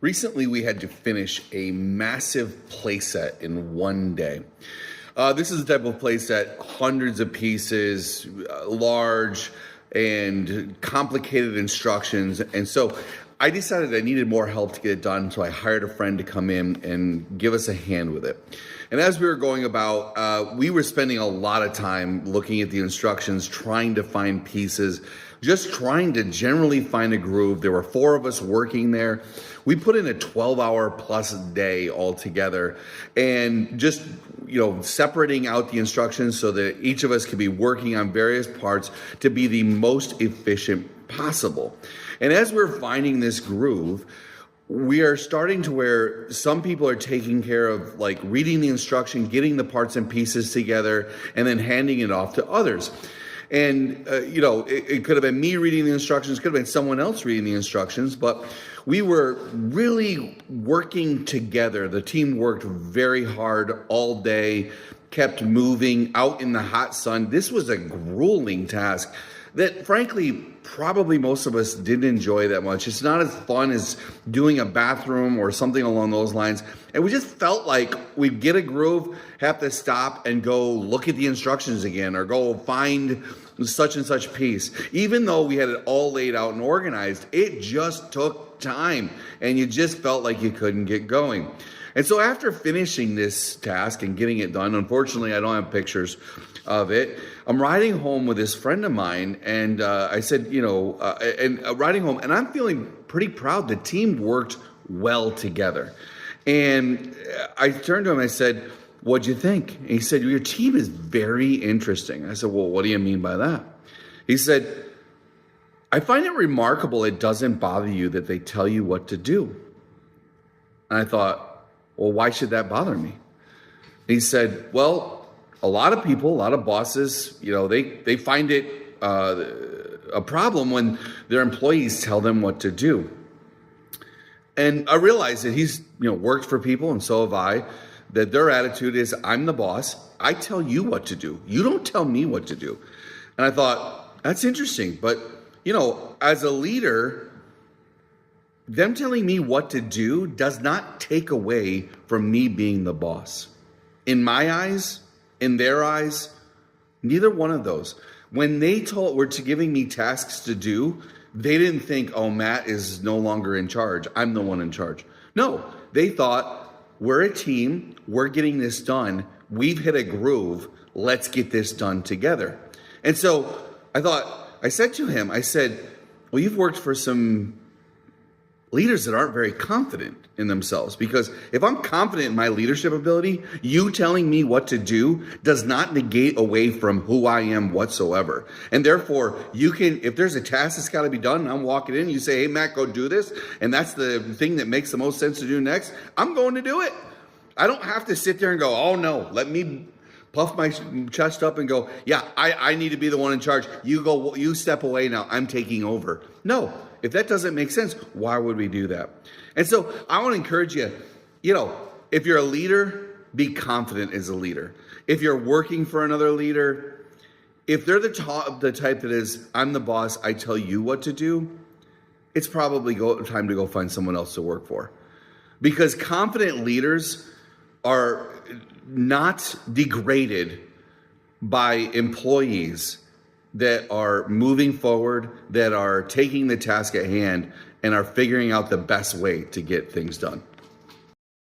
Recently, we had to finish a massive playset in one day. This is the type of playset, hundreds of pieces, large and complicated instructions. And so I decided I needed more help to get it done. So I hired a friend to come in and give us a hand with it. And as we were going about, we were spending a lot of time looking at the instructions, trying to find pieces, just trying to generally find a groove. There were 4 of us working there. We put in a 12-hour plus day altogether, and just separating out the instructions so that each of us could be working on various parts to be the most efficient possible. And as we're finding this groove, we are starting to where some people are taking care of like reading the instruction, getting the parts and pieces together, and then handing it off to others. And, it could have been me reading the instructions, could have been someone else reading the instructions, but we were really working together. The team worked very hard all day, kept moving out in the hot sun. This was a grueling task that, frankly, probably most of us didn't enjoy that much. It's not as fun as doing a bathroom or something along those lines. And we just felt like we'd get a groove, have to stop and go look at the instructions again or go find such and such piece. Even though we had it all laid out and organized, it just took time and you just felt like you couldn't get going. And so after finishing this task and getting it done, unfortunately, I don't have pictures of it. I'm riding home with this friend of mine, and I said, riding home, and I'm feeling pretty proud. The team worked well together. And I turned to him, I said, "What'd you think?" And he said, "Your team is very interesting." I said, "Well, what do you mean by that?" He said, "I find it remarkable it doesn't bother you that they tell you what to do." And I thought, well, why should that bother me? And he said, well, a lot of people, a lot of bosses, they find it a problem when their employees tell them what to do. And I realized that he's, worked for people, and so have I, that their attitude is, I'm the boss. I tell you what to do. You don't tell me what to do. And I thought, that's interesting. But, as a leader, them telling me what to do does not take away from me being the boss. In my eyes, in their eyes, neither one of those. When they were giving me tasks to do, they didn't think, oh, Matt is no longer in charge. I'm the one in charge. No, they thought, we're a team. We're getting this done. We've hit a groove. Let's get this done together. And so I said to him, well, you've worked for some leaders that aren't very confident in themselves, because if I'm confident in my leadership ability, you telling me what to do does not negate away from who I am whatsoever. And therefore, you can, if there's a task that's got to be done and I'm walking in, you say, hey, Matt, go do this. And that's the thing that makes the most sense to do next. I'm going to do it. I don't have to sit there and go, oh no, let me puff my chest up and go, yeah, I need to be the one in charge. You step away now. I'm taking over. No. If that doesn't make sense, why would we do that? And so I want to encourage you, if you're a leader, be confident as a leader. If you're working for another leader, if they're the type that is, I'm the boss, I tell you what to do, it's probably time to go find someone else to work for. Because confident leaders are not degraded by employees that are moving forward, that are taking the task at hand, and are figuring out the best way to get things done.